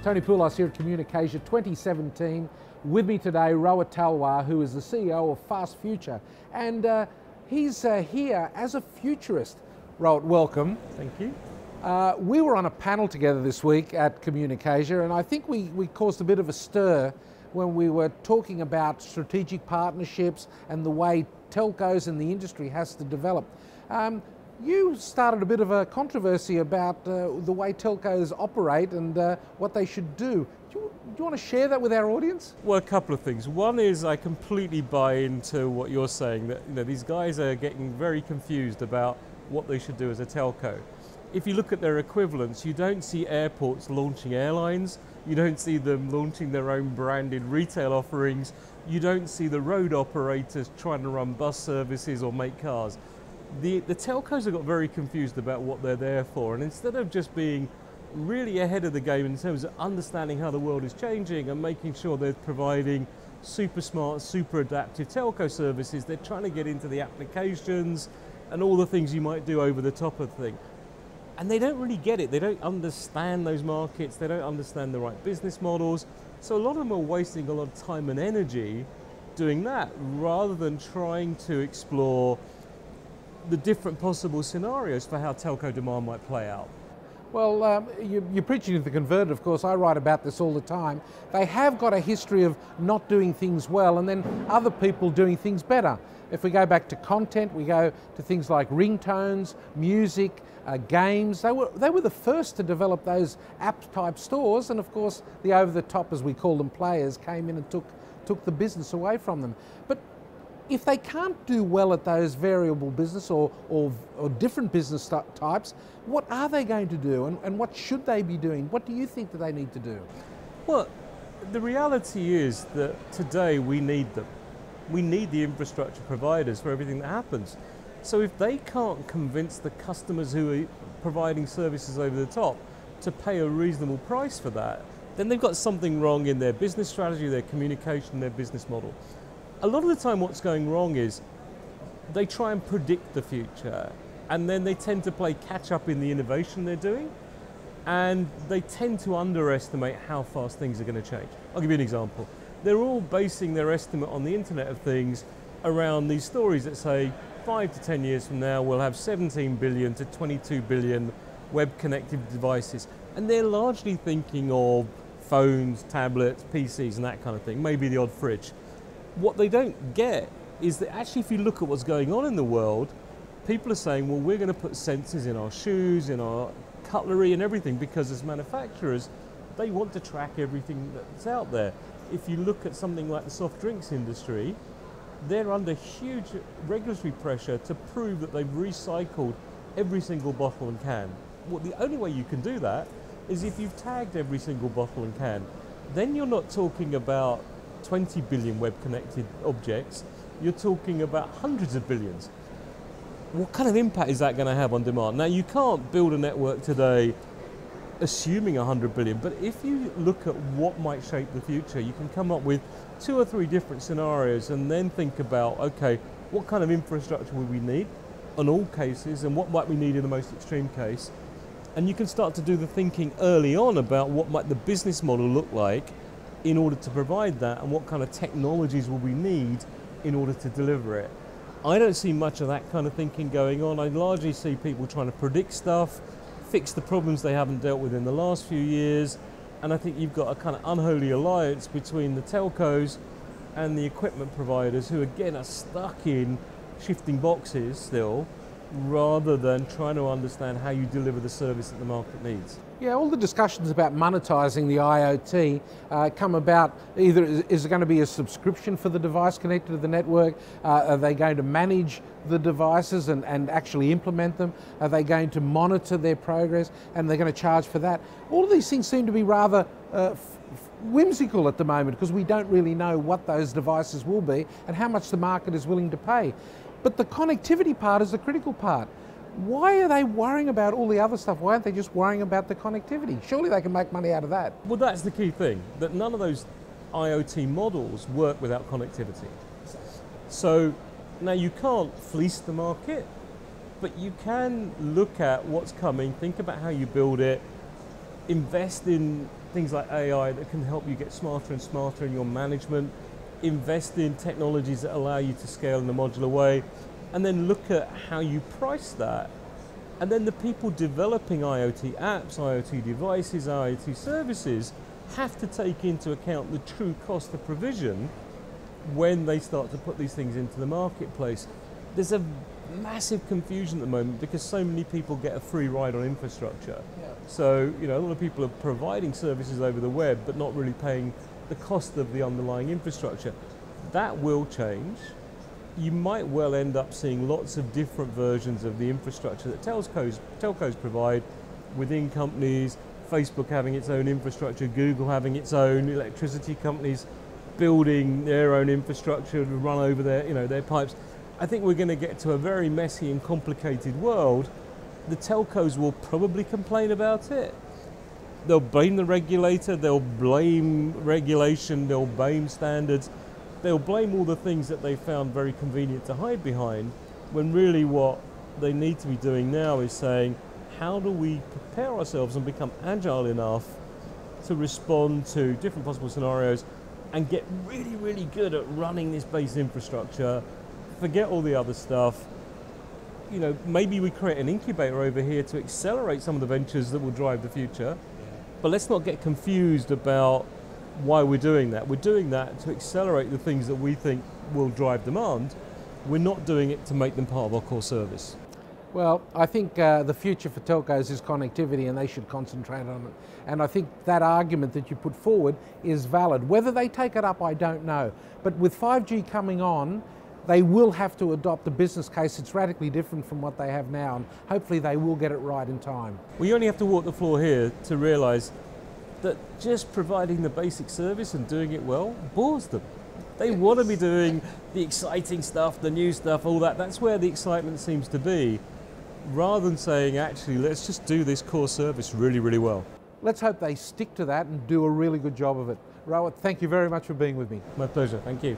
Tony Poulos here at CommunicAsia2017. With me today, Rohit Talwar, who is the CEO of Fast Future. And he's here as a futurist. Rohit, welcome. Thank you. We were on a panel together this week at CommunicAsia, and I think we caused a bit of a stir when we were talking about strategic partnerships and the way telcos and the industry has to develop. You started a bit of a controversy about the way telcos operate and what they should do. Do you want to share that with our audience? Well, a couple of things. One is I completely buy into what you're saying, that these guys are getting very confused about what they should do as a telco. If you look at their equivalents, you don't see airports launching airlines, you don't see them launching their own branded retail offerings, you don't see the road operators trying to run bus services or make cars. The telcos have got very confused about what they're there for, and instead of just being really ahead of the game in terms of understanding how the world is changing and making sure they're providing super smart, super adaptive telco services, they're trying to get into the applications and all the things you might do over the top of the thing. And they don't really get it. They don't understand those markets. They don't understand the right business models. So a lot of them are wasting a lot of time and energy doing that rather than trying to explore the different possible scenarios for how telco demand might play out. Well, you're preaching to the converted, of course. I write about this all the time. They have got a history of not doing things well and then other people doing things better. If we go back to content, we go to things like ringtones, music, games. They were the first to develop those app-type stores, and of course the over-the-top, as we call them, players came in and took the business away from them. But if they can't do well at those variable business or different business types, what are they going to do and what should they be doing? What do you think that they need to do? Well, the reality is that today we need them. We need the infrastructure providers for everything that happens. So if they can't convince the customers who are providing services over the top to pay a reasonable price for that, then they've got something wrong in their business strategy, their communication, their business model. A lot of the time what's going wrong is they try and predict the future and then they tend to play catch up in the innovation they're doing, and they tend to underestimate how fast things are going to change. I'll give you an example. They're all basing their estimate on the Internet of Things around these stories that say 5 to 10 years from now we'll have 17 billion to 22 billion web-connected devices, and they're largely thinking of phones, tablets, PCs and that kind of thing, maybe the odd fridge. What they don't get is that actually if you look at what's going on in the world, people are saying, well, we're going to put sensors in our shoes, in our cutlery and everything, because as manufacturers, they want to track everything that's out there. If you look at something like the soft drinks industry, they're under huge regulatory pressure to prove that they've recycled every single bottle and can. Well, the only way you can do that is if you've tagged every single bottle and can. Then you're not talking about 20 billion web-connected objects, you're talking about hundreds of billions. What kind of impact is that going to have on demand? Now, you can't build a network today assuming 100 billion, but if you look at what might shape the future, you can come up with 2 or 3 different scenarios and then think about, okay, what kind of infrastructure will we need in all cases and what might we need in the most extreme case? And you can start to do the thinking early on about what might the business model look like in order to provide that, and what kind of technologies will we need in order to deliver it. I don't see much of that kind of thinking going on. I largely see people trying to predict stuff, fix the problems they haven't dealt with in the last few years, and I think you've got a kind of unholy alliance between the telcos and the equipment providers who again are stuck in shifting boxes still, rather than trying to understand how you deliver the service that the market needs. Yeah, all the discussions about monetising the IoT come about either is it going to be a subscription for the device connected to the network? Are they going to manage the devices and actually implement them? Are they going to monitor their progress and they're going to charge for that? All of these things seem to be rather whimsical at the moment because we don't really know what those devices will be and how much the market is willing to pay. But the connectivity part is the critical part. Why are they worrying about all the other stuff? Why aren't they just worrying about the connectivity? Surely they can make money out of that. Well, that's the key thing, that none of those IoT models work without connectivity. So now you can't fleece the market, but you can look at what's coming, think about how you build it, invest in things like AI that can help you get smarter and smarter in your management, invest in technologies that allow you to scale in a modular way, and then look at how you price that. And then the people developing IoT apps, IoT devices, IoT services have to take into account the true cost of provision when they start to put these things into the marketplace. There's a massive confusion at the moment because so many people get a free ride on infrastructure. Yeah. So, a lot of people are providing services over the web but not really paying the cost of the underlying infrastructure. That will change. You might well end up seeing lots of different versions of the infrastructure that telcos provide within companies, Facebook having its own infrastructure, Google having its own, electricity companies building their own infrastructure to run over their pipes. I think we're going to get to a very messy and complicated world. The telcos will probably complain about it. They'll blame the regulator, they'll blame regulation, they'll blame standards. They'll blame all the things that they found very convenient to hide behind, when really what they need to be doing now is saying, how do we prepare ourselves and become agile enough to respond to different possible scenarios and get really, really good at running this base infrastructure, forget all the other stuff. Maybe we create an incubator over here to accelerate some of the ventures that will drive the future, but let's not get confused about why we're doing that. We're doing that to accelerate the things that we think will drive demand. We're not doing it to make them part of our core service. Well, I think the future for telcos is connectivity and they should concentrate on it. And I think that argument that you put forward is valid. Whether they take it up, I don't know. But with 5G coming on, they will have to adopt a business case that's radically different from what they have now, and hopefully they will get it right in time. We only have to walk the floor here to realise that just providing the basic service and doing it well bores them. They want to be doing the exciting stuff, the new stuff, all that. That's where the excitement seems to be, rather than saying, actually, let's just do this core service really, really well. Let's hope they stick to that and do a really good job of it. Rohit, thank you very much for being with me. My pleasure, thank you.